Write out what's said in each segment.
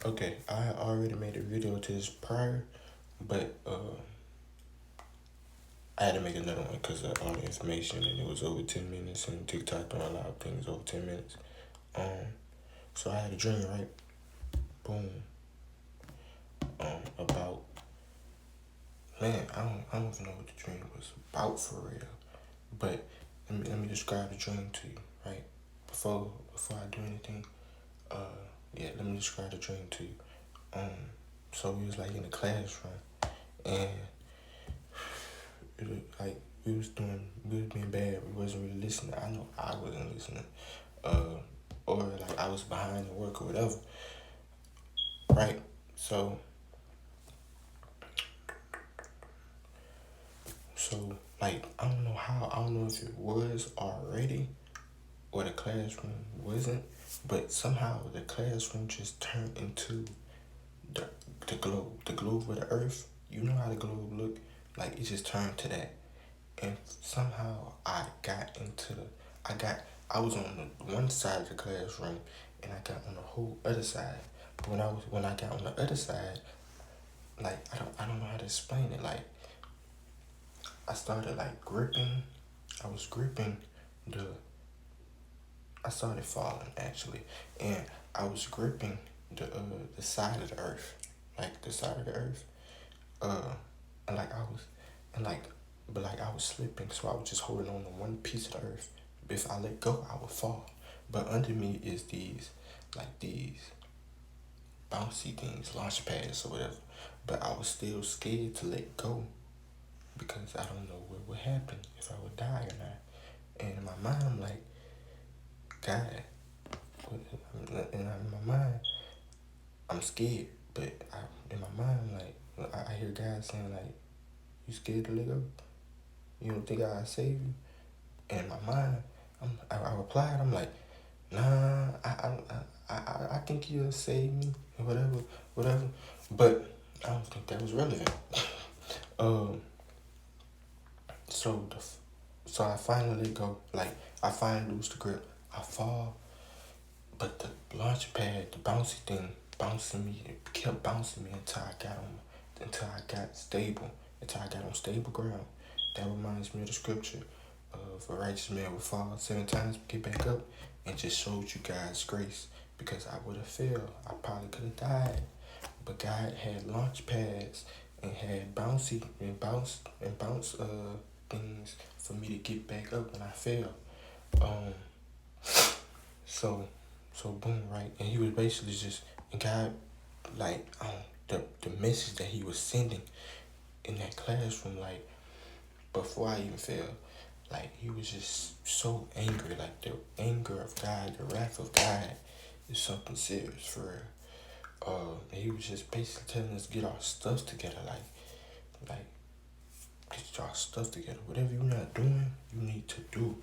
Okay, I already made a video to this prior, but I had to make another one because of all the information and it was over 10 minutes and TikTok don't allow things over 10 minutes. Um, so I had a dream, right? Boom. About, man, I don't even know what the dream was about for real. But let me describe the dream to you, right? Before I do anything, yeah, let me describe the dream to you. So we was like in a classroom and it was like we was being bad. We wasn't really listening. I know I wasn't listening. Uh, or like I was behind the work or whatever, right? So so like I don't know if it was already or the classroom wasn't, but somehow the classroom just turned into the the globe of the earth. You know how the globe look? Like it just turned to that. And somehow I got I was on the one side of the classroom and I got on the whole other side. But when I got on the other side, like I don't know how to explain it. Like I started like gripping I was gripping the I started falling actually and I was gripping the side of the earth. Like the side of the earth. Uh and like I was and like but like I was slipping, so I was just holding on to one piece of the earth. If I let go, I would fall. But under me is these bouncy things, launch pads or whatever. But I was still scared to let go because I don't know what would happen if I would die or not. And in my mind, I'm like, God, in my mind, I'm scared. But in my mind, I'm like, I hear God saying like, you scared to let go? You don't think I'll save you? And in my mind, I replied, I'm like, nah, I think you'll save me, or whatever. But I don't think that was relevant. Um, so so I finally let go, like I finally lose the grip. I fall, but the launch pad, the bouncy thing, bouncing me, it kept bouncing me until I got stable, until I got on stable ground. That reminds me of the scripture of a righteous man will fall 7 times, get back up, and just showed you God's grace. Because I would have failed, I probably could have died. But God had launch pads and had bounce things for me to get back up when I fell. Um, so boom, right, and he was basically just and God like the message that he was sending in that classroom, like before I even fell, like he was just so angry, like the anger of God, the wrath of God is something serious for real. And he was just basically telling us get our stuff together, like get your stuff together. Whatever you're not doing, you need to do.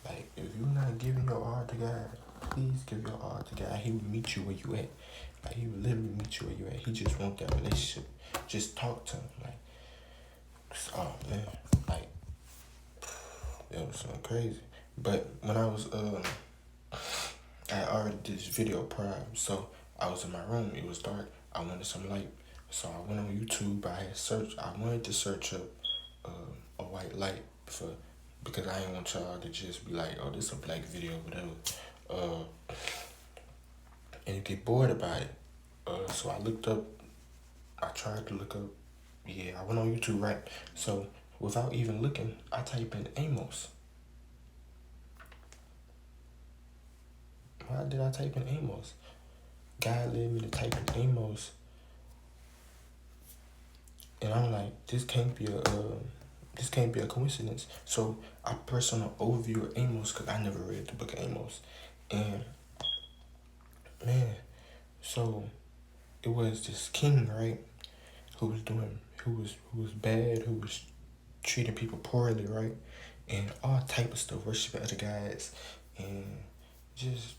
Like if you're not giving your all to God, please give your all to God. He will meet you where you at. Like he will literally meet you where you at. He just want that relationship. Just talk to him. Like, oh man, like it was something crazy. But when I already did this video prior, so I was in my room. It was dark. I wanted some light, so I went on YouTube. I wanted to search up a white light for because I didn't want y'all to just be like, oh, this is a black video, whatever, and you get bored about it. So I looked up. I tried to look up. Yeah, I went on YouTube, right? So without even looking, I type in Amos. Why did I type in Amos? God led me to type in Amos, and I'm like, this can't be a coincidence. So I pressed on an overview of Amos because I never read the book of Amos, and man, so it was this king, right, who was bad, who was treating people poorly, right, and all type of stuff, worshiping other gods, and just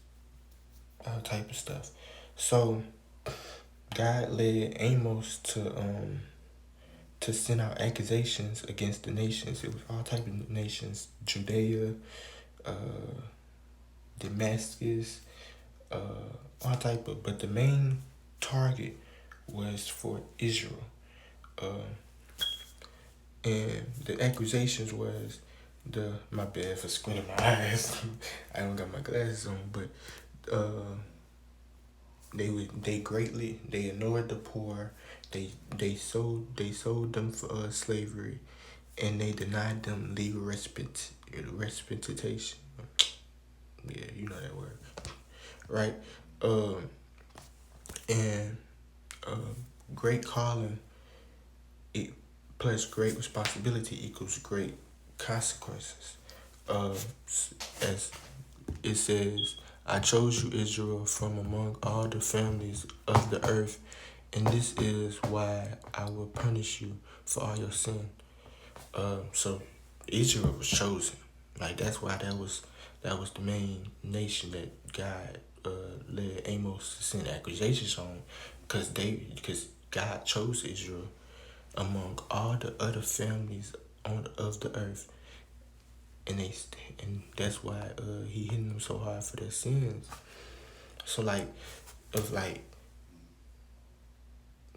all type of stuff. So God led Amos to send out accusations against the nations. It was all type of nations: Judea, uh, Damascus, all type of. But the main target was for Israel. Uh, and the accusations was my bad for squinting my eyes. I don't got my glasses on, but uh, they ignored the poor. They sold them for slavery, and they denied them legal representation. Yeah, you know that word, right? Um, and uh, great calling it plus great responsibility equals great consequences. Uh, as it says, I chose you, Israel, from among all the families of the earth, and this is why I will punish you for all your sin. So Israel was chosen. Like that's why that was the main nation that God led Amos to send accusations on, because God chose Israel among all the other families of the earth, and that's why he hitting them so hard for their sins. So like, if like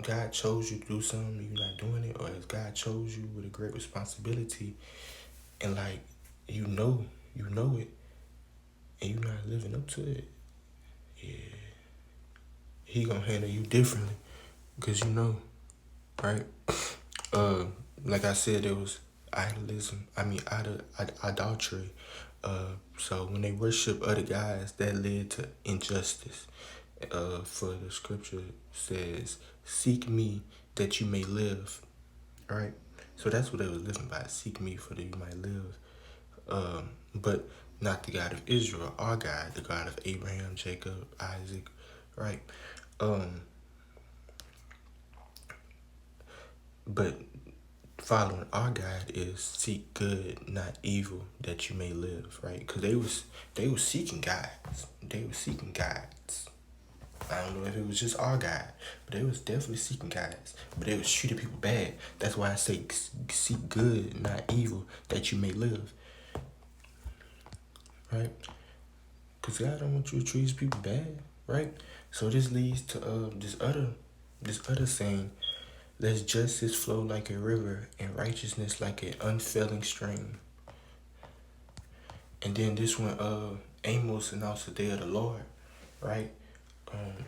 God chose you to do something and you're not doing it, or if God chose you with a great responsibility and like you know it and you're not living up to it, yeah, he gonna handle you differently because right? Uh, like I said, it was idolism. I mean, idolatry. So when they worship other guys, that led to injustice. For the scripture says, "Seek me that you may live." Right. So that's what they was living by. Seek me for that you might live. But not the God of Israel, our God, the God of Abraham, Jacob, Isaac. Right. Um, but following our God is seek good, not evil, that you may live, right? Because they was seeking guides. They were seeking guides. I don't know if it was just our God, but they was definitely seeking guides. But they was treating people bad. That's why I say seek good, not evil, that you may live, right? Because God don't want you to treat people bad, right? So this leads to this other saying. Let justice flow like a river and righteousness like an unfailing stream. And then this one, Amos announced the day of the Lord, right? Um,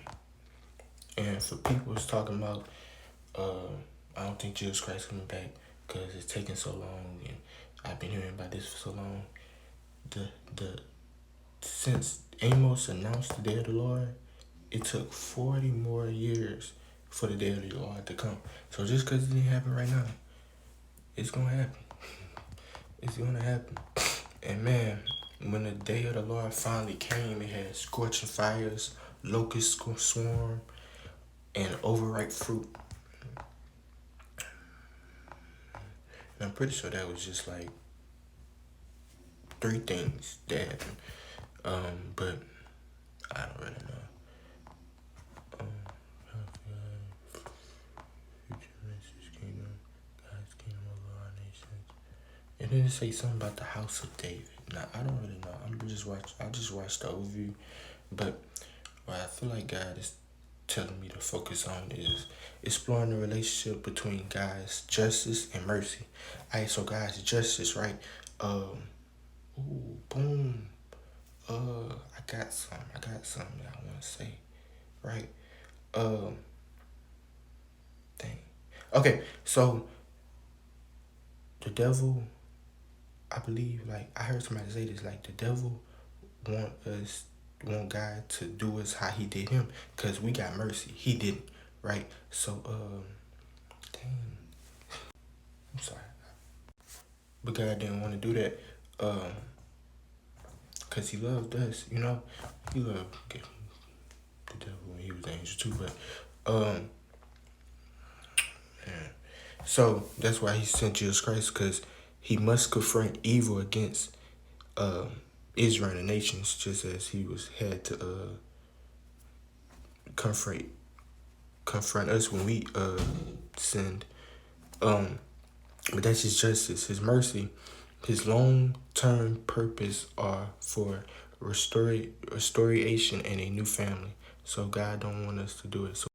and for people who's talking about, uh, I don't think Jesus Christ coming back because it's taking so long, and I've been hearing about this for so long. The since Amos announced the day of the Lord, it took 40 more years for the day of the Lord to come. So just because it didn't happen right now, it's gonna happen. It's gonna happen. And man, when the day of the Lord finally came, it had scorching fires, locusts swarm, and overripe fruit. And I'm pretty sure that was just like three things that happened. But I don't really know. Um, future message kingdom, God's kingdom over all nations. And then it say something about the house of David. Now I don't really know. I just watched the overview, but what I feel like God is telling me to focus on is exploring the relationship between God's justice and mercy. Alright, so God's justice, right? Boom. I got something that I want to say, right? Um, dang. Okay, so the devil, I believe, like I heard somebody say this, like the devil want us, want God to do us how he did him, cause we got mercy, he didn't, right? So, dang, I'm sorry, but God didn't want to do that, um, cause he loved us, he loved the devil when he was the angel too, but, man. So that's why he sent Jesus Christ, cause he must confront evil against um Israel and the nations, just as he had to confront confront us when we sinned. Um, but that's his justice, his mercy, his long term purpose are for restoration and a new family. So God don't want us to do it. So